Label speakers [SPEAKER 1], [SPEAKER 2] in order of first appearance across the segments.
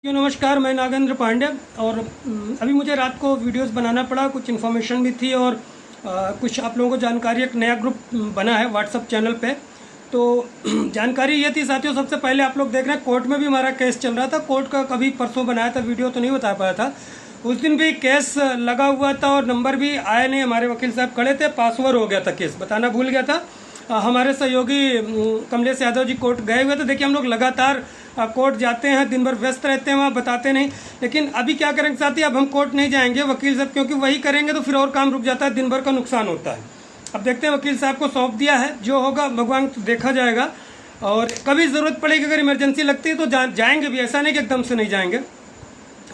[SPEAKER 1] नमस्कार, मैं नागेंद्र पांडे। और अभी मुझे रात को वीडियोस बनाना पड़ा, कुछ इन्फॉर्मेशन भी थी और कुछ आप लोगों को जानकारी। एक नया ग्रुप बना है व्हाट्सअप चैनल पे। तो जानकारी ये थी साथियों, सबसे पहले आप लोग देख रहे हैं कोर्ट में भी हमारा केस चल रहा था। कोर्ट का कभी परसों बनाया था वीडियो, तो नहीं बता पाया था। उस दिन भी केस लगा हुआ था और नंबर भी आया नहीं। हमारे वकील साहब खड़े थे, पास ओवर हो गया था केस, बताना भूल गया था। हमारे सहयोगी कमलेश यादव जी कोर्ट गए हुए थे। देखिए, हम लोग लगातार कोर्ट जाते हैं, दिन भर व्यस्त रहते हैं, वहाँ बताते नहीं। लेकिन अभी क्या करेंगे साथी, अब हम कोर्ट नहीं जाएंगे वकील साहब, क्योंकि वही करेंगे तो फिर और काम रुक जाता है, दिन भर का नुकसान होता है। अब देखते हैं, वकील साहब को सौंप दिया है, जो होगा भगवान तो देखा जाएगा। और कभी ज़रूरत पड़ेगी, अगर इमरजेंसी लगती है तो जाएंगे भी, ऐसा नहीं कि एकदम से नहीं जाएंगे,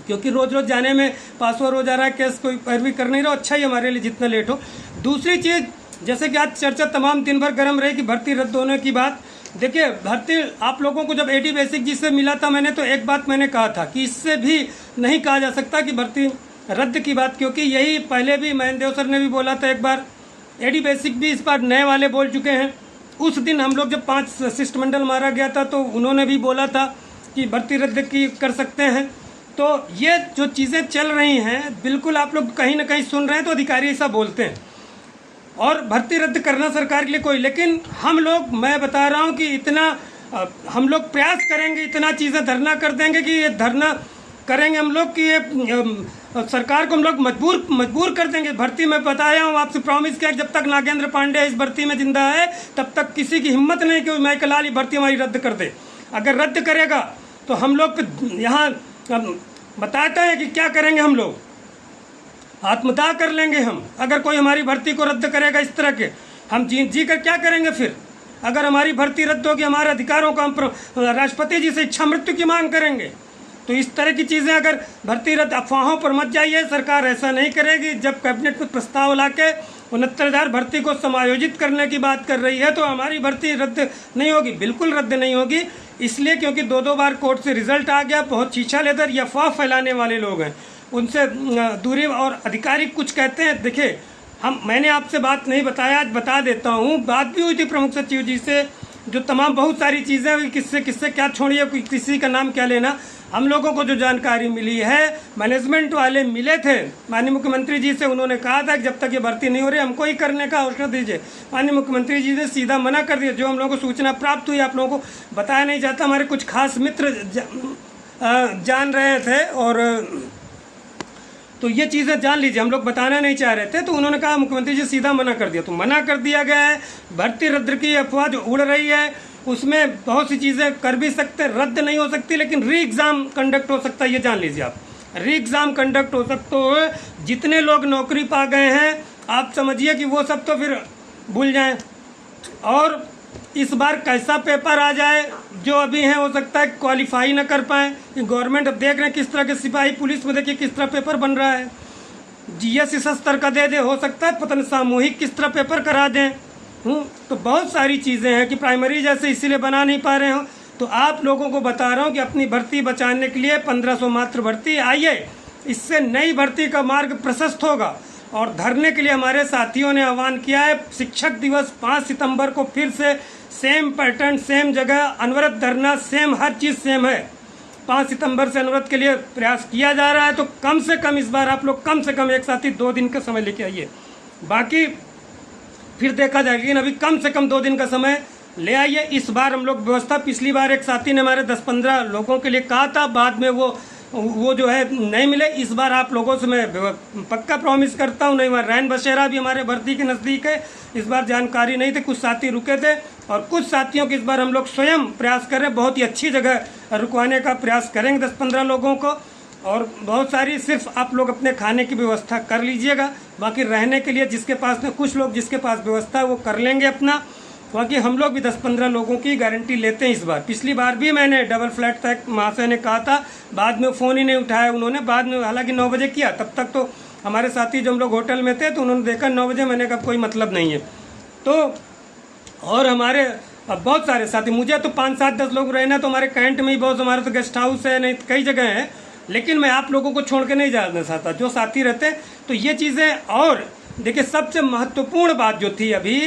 [SPEAKER 1] क्योंकि रोज़ रोज़ जाने में पास ओवर हो जा रहा है केस, कोई पैरवी कर नहीं रहा। अच्छा ही हमारे लिए जितना लेट हो। दूसरी चीज़, जैसे कि आज चर्चा तमाम दिन भर गर्म रही कि भर्ती रद्द होने की बात। देखिए, भर्ती आप लोगों को जब एडी बेसिक जी से मिला था मैंने, तो एक बात मैंने कहा था कि इससे भी नहीं कहा जा सकता कि भर्ती रद्द की बात, क्योंकि यही पहले भी महेंद्र देव सर ने भी बोला था एक बार। एडी बेसिक भी इस बार नए वाले बोल चुके हैं। उस दिन हम लोग जब 5 शिष्टमंडल मारा गया था तो उन्होंने भी बोला था कि भर्ती रद्द की कर सकते हैं। तो ये जो चीज़ें चल रही हैं, बिल्कुल आप लोग कहीं ना कहीं सुन रहे हैं, तो अधिकारी ऐसा बोलते हैं। और भर्ती रद्द करना सरकार के लिए कोई, लेकिन हम लोग, मैं बता रहा हूँ कि इतना हम लोग प्रयास करेंगे, इतना चीज़ें धरना कर देंगे कि ये धरना करेंगे हम लोग कि ये सरकार को हम लोग मजबूर कर देंगे। भर्ती में बताया हूँ आपसे, प्रॉमिस किया, जब तक नागेंद्र पांडे इस भर्ती में जिंदा है तब तक किसी की हिम्मत नहीं कि मैं कलाल ये भर्ती हमारी रद्द कर दे। अगर रद्द करेगा तो हम लोग यहाँ बताते हैं कि क्या करेंगे, हम लोग आत्मदाह कर लेंगे। हम अगर कोई हमारी भर्ती को रद्द करेगा इस तरह के, हम जी कर क्या करेंगे फिर? अगर हमारी भर्ती रद्द होगी, हमारे अधिकारों को हम राष्ट्रपति जी से इच्छा मृत्यु की मांग करेंगे। तो इस तरह की चीज़ें, अगर भर्ती रद्द, अफवाहों पर मत जाइए, सरकार ऐसा नहीं करेगी। जब कैबिनेट में प्रस्ताव ला के 69,000 भर्ती को समायोजित करने की बात कर रही है, तो हमारी भर्ती रद्द नहीं होगी, बिल्कुल रद्द नहीं होगी। इसलिए क्योंकि 2 बार कोर्ट से रिजल्ट आ गया। बहुत छीछा लेदर ये अफवाह फैलाने वाले लोग हैं, उनसे दूरी। और अधिकारी कुछ कहते हैं, देखिए मैंने आपसे बात नहीं बताया, आज बता देता हूँ। बात भी हुई थी प्रमुख सचिव जी से, जो तमाम बहुत सारी चीज़ें हुई, किससे क्या छोड़िए, किसी का नाम क्या लेना। हम लोगों को जो जानकारी मिली है, मैनेजमेंट वाले मिले थे माननीय मुख्यमंत्री जी से, उन्होंने कहा था कि जब तक ये भर्ती नहीं हो रही हमको ही करने का अवसर दीजिए। माननीय मुख्यमंत्री जी ने सीधा मना कर दिया। जो हम लोगों को सूचना प्राप्त हुई, आप लोगों को बताया नहीं जाता। हमारे कुछ खास मित्र जान रहे थे, और तो ये चीज़ें जान लीजिए, हम लोग बताना नहीं चाह रहे थे। तो उन्होंने कहा, मुख्यमंत्री जी सीधा मना कर दिया, तो मना कर दिया गया है। भर्ती रद्द की अफवाह जो उड़ रही है, उसमें बहुत सी चीज़ें कर भी सकते, रद्द नहीं हो सकती, लेकिन री एग्ज़ाम कंडक्ट हो सकता है। ये जान लीजिए आप, री एग्ज़ाम कंडक्ट हो सकते हो। जितने लोग नौकरी पा गए हैं, आप समझिए कि वो सब तो फिर भूल जाएं। और इस बार कैसा पेपर आ जाए, जो अभी हैं, हो सकता है क्वालिफाई ना कर पाएँ। गवर्नमेंट अब देख रहे हैं किस तरह के सिपाही पुलिस में, देखिए किस तरह पेपर बन रहा है। जीएस इस स्तर का दे हो सकता है, पता नहीं सामूहिक किस तरह पेपर करा दें। तो बहुत सारी चीज़ें हैं कि प्राइमरी जैसे इसीलिए बना नहीं पा रहे हो। तो आप लोगों को बता रहा हूँ कि अपनी भर्ती बचाने के लिए 1500 मात्र भर्ती आइए, इससे नई भर्ती का मार्ग प्रशस्त होगा। और धरने के लिए हमारे साथियों ने आह्वान किया है। शिक्षक दिवस 5 सितंबर को फिर से सेम पैटर्न, सेम जगह, अनवरत धरना, सेम, हर चीज़ सेम है। 5 सितंबर से अनवरत के लिए प्रयास किया जा रहा है। तो कम से कम इस बार आप लोग कम से कम एक साथी 2 दिन का समय लेके आइए, बाकी फिर देखा जाएगा। लेकिन अभी कम से कम 2 दिन का समय ले आइए। इस बार हम लोग व्यवस्था, पिछली बार एक साथी ने हमारे 10-15 लोगों के लिए कहा था, बाद में वो जो है नहीं मिले। इस बार आप लोगों से मैं पक्का प्रॉमिस करता हूँ, नहीं, रैन बसेरा भी हमारे भर्ती के नज़दीक है। इस बार जानकारी नहीं थी, कुछ साथी रुके थे, और कुछ साथियों के इस बार हम लोग स्वयं प्रयास कर रहे हैं। बहुत ही अच्छी जगह रुकवाने का प्रयास करेंगे 10-15 लोगों को। और बहुत सारी, सिर्फ आप लोग अपने खाने की व्यवस्था कर लीजिएगा, बाकी रहने के लिए जिसके पास में, कुछ लोग जिसके पास व्यवस्था है वो कर लेंगे अपना। बाकी हम लोग भी 10-15 लोगों की गारंटी लेते हैं इस बार। पिछली बार भी मैंने डबल फ्लैट तक महाशय ने कहा था, बाद में फ़ोन ही नहीं उठाया उन्होंने। बाद में हालांकि 9 बजे किया, तब तक तो हमारे साथी जो हम लोग होटल में थे, तो उन्होंने देखा 9 बजे, मैंने कहा कोई मतलब नहीं है। तो और हमारे अब बहुत सारे साथी, मुझे तो 5-7-10 लोग रहना, तो हमारे कैंट में ही बहुत, हमारे तो गेस्ट हाउस है, नहीं कई जगह है। लेकिन मैं आप लोगों को छोड़ के नहीं जाना चाहता, जो साथी रहते। तो ये चीज़ें, और देखिए सबसे महत्वपूर्ण बात जो थी अभी,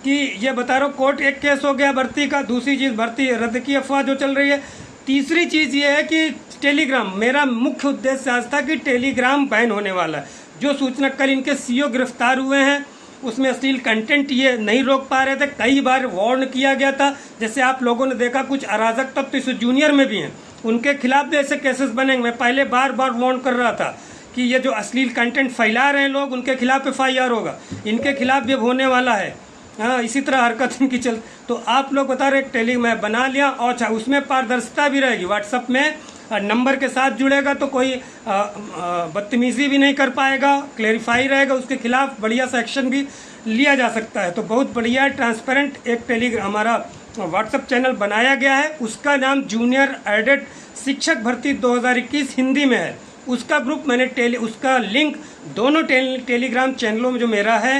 [SPEAKER 1] कि ये बता रहा हूँ, कोर्ट एक केस हो गया भर्ती का। दूसरी चीज़ भर्ती रद्द की अफवाह जो चल रही है। तीसरी चीज़ ये है कि टेलीग्राम, मेरा मुख्य उद्देश्य आज था कि टेलीग्राम बैन होने वाला है। जो सूचना कल इनके सीईओ गिरफ्तार हुए हैं उसमें अश्लील कंटेंट ये नहीं रोक पा रहे थे, कई बार वार्न किया गया था। जैसे आप लोगों ने देखा कुछ अराजक तत्व तो इस जूनियर में भी हैं, उनके खिलाफ भी ऐसे केसेस बनेंगे। मैं पहले बार बार वार्न कर रहा था कि ये जो अश्लील कंटेंट फैला रहे हैं लोग, उनके खिलाफ FIR होगा, इनके खिलाफ भी होने वाला है। हाँ, इसी तरह हरकत इनकी चल। तो आप लोग बता रहे टेली मैं बना लिया, और अच्छा उसमें पारदर्शिता भी रहेगी। व्हाट्सएप में नंबर के साथ जुड़ेगा तो कोई बदतमीजी भी नहीं कर पाएगा, क्लेरिफाई रहेगा, उसके खिलाफ बढ़िया सा एक्शन भी लिया जा सकता है। तो बहुत बढ़िया ट्रांसपेरेंट एक टेलीग्राम हमारा व्हाट्सएप चैनल बनाया गया है। उसका नाम जूनियर एडेड शिक्षक भर्ती 2021 हिंदी में है। उसका ग्रुप मैंने उसका लिंक दोनों टेलीग्राम चैनलों में जो मेरा है,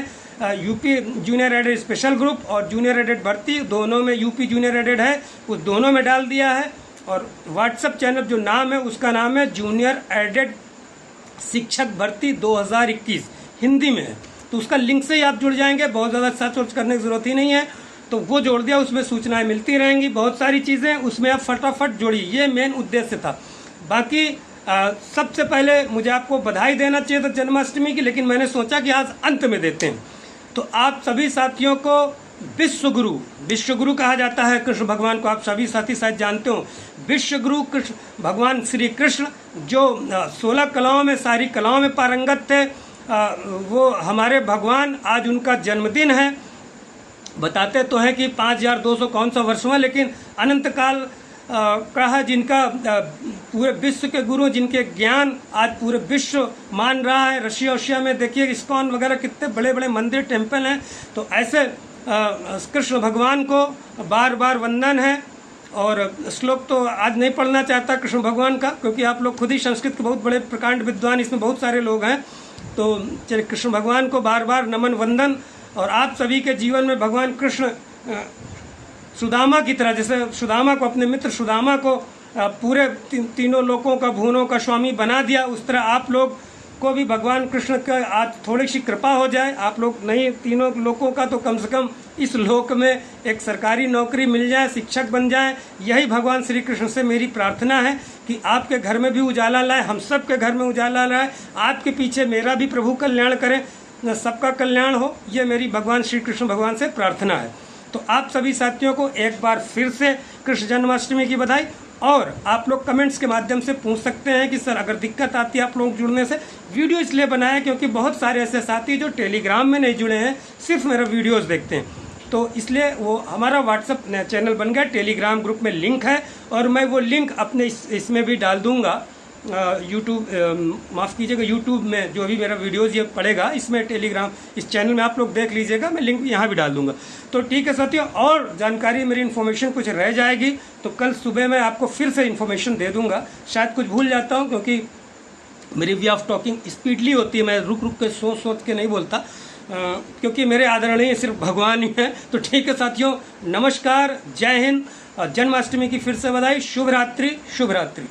[SPEAKER 1] UP junior added special group और जूनियर एडेड भर्ती, दोनों में यूपी जूनियर एडेड है, उस दोनों में डाल दिया है। और व्हाट्सएप चैनल जो नाम है उसका नाम है जूनियर एडेड शिक्षक भर्ती 2021 हिंदी में है। तो उसका लिंक से ही आप जुड़ जाएंगे, बहुत ज़्यादा सर्च वर्च करने की ज़रूरत ही नहीं है। तो वो जोड़ दिया, उसमें सूचनाएं मिलती रहेंगी, बहुत सारी चीज़ें उसमें आप फटाफट जोड़िए, ये मेन उद्देश्य था। बाकी सबसे पहले मुझे आपको बधाई देना चाहिए था जन्माष्टमी की, लेकिन मैंने सोचा कि आज अंत में देते हैं। तो आप सभी साथियों को विश्वगुरु कहा जाता है कृष्ण भगवान को, आप सभी साथी शायद जानते हो। विश्वगुरु कृष्ण भगवान श्री कृष्ण जो 16 कलाओं में, सारी कलाओं में पारंगत थे, वो हमारे भगवान, आज उनका जन्मदिन है। बताते तो हैं कि 5200 कौन सा वर्ष हुआ, लेकिन अनंत काल का है जिनका पूरे विश्व के गुरु, जिनके ज्ञान आज पूरे विश्व मान रहा है। रशिया में देखिए इस्कॉन वगैरह कितने बड़े बड़े मंदिर टेम्पल हैं। तो ऐसे कृष्ण भगवान को बार बार वंदन है। और श्लोक तो आज नहीं पढ़ना चाहता कृष्ण भगवान का, क्योंकि आप लोग खुद ही संस्कृत के बहुत बड़े प्रकांड विद्वान, इसमें बहुत सारे लोग हैं। तो चलिए कृष्ण भगवान को बार बार नमन वंदन। और आप सभी के जीवन में भगवान कृष्ण सुदामा की तरह, जैसे सुदामा को, अपने मित्र सुदामा को पूरे तीनों लोकों का, भुवनों का स्वामी बना दिया, उस तरह आप लोग को भी भगवान कृष्ण का आज थोड़ी सी कृपा हो जाए। आप लोग नहीं तीनों लोकों का तो कम से कम इस लोक में एक सरकारी नौकरी मिल जाए, शिक्षक बन जाए। यही भगवान श्री कृष्ण से मेरी प्रार्थना है कि आपके घर में भी उजाला लाए, हम सब के घर में उजाला लाए, आपके पीछे मेरा भी प्रभु कल्याण करें, सबका कल्याण हो, ये मेरी भगवान श्री कृष्ण भगवान से प्रार्थना है। तो आप सभी साथियों को एक बार फिर से कृष्ण जन्माष्टमी की बधाई। और आप लोग कमेंट्स के माध्यम से पूछ सकते हैं कि सर अगर दिक्कत आती है आप लोग जुड़ने से। वीडियो इसलिए बनाया क्योंकि बहुत सारे ऐसे साथी जो टेलीग्राम में नहीं जुड़े हैं, सिर्फ मेरा वीडियोस देखते हैं, तो इसलिए वो हमारा व्हाट्सएप चैनल बन गया, टेलीग्राम ग्रुप में लिंक है, और मैं वो लिंक अपने इसमें भी डाल दूंगा, यूट्यूब माफ़ कीजिएगा, यूट्यूब में जो भी मेरा वीडियोज़ ये पड़ेगा, इसमें टेलीग्राम इस चैनल में आप लोग देख लीजिएगा, मैं लिंक यहाँ भी डाल दूंगा। तो ठीक है साथियों, और जानकारी मेरी इन्फॉर्मेशन कुछ रह जाएगी तो कल सुबह मैं आपको फिर से इन्फॉर्मेशन दे दूंगा। शायद कुछ भूल जाता हूँ क्योंकि मेरी वे ऑफ टॉकिंग स्पीडली होती है, मैं रुक के सोच के नहीं बोलता, क्योंकि मेरे आदरणीय सिर्फ भगवान ही हैं। तो ठीक है साथियों, नमस्कार, जय हिंद, जन्माष्टमी की फिर से बधाई, शुभ रात्रि, शुभ रात्रि।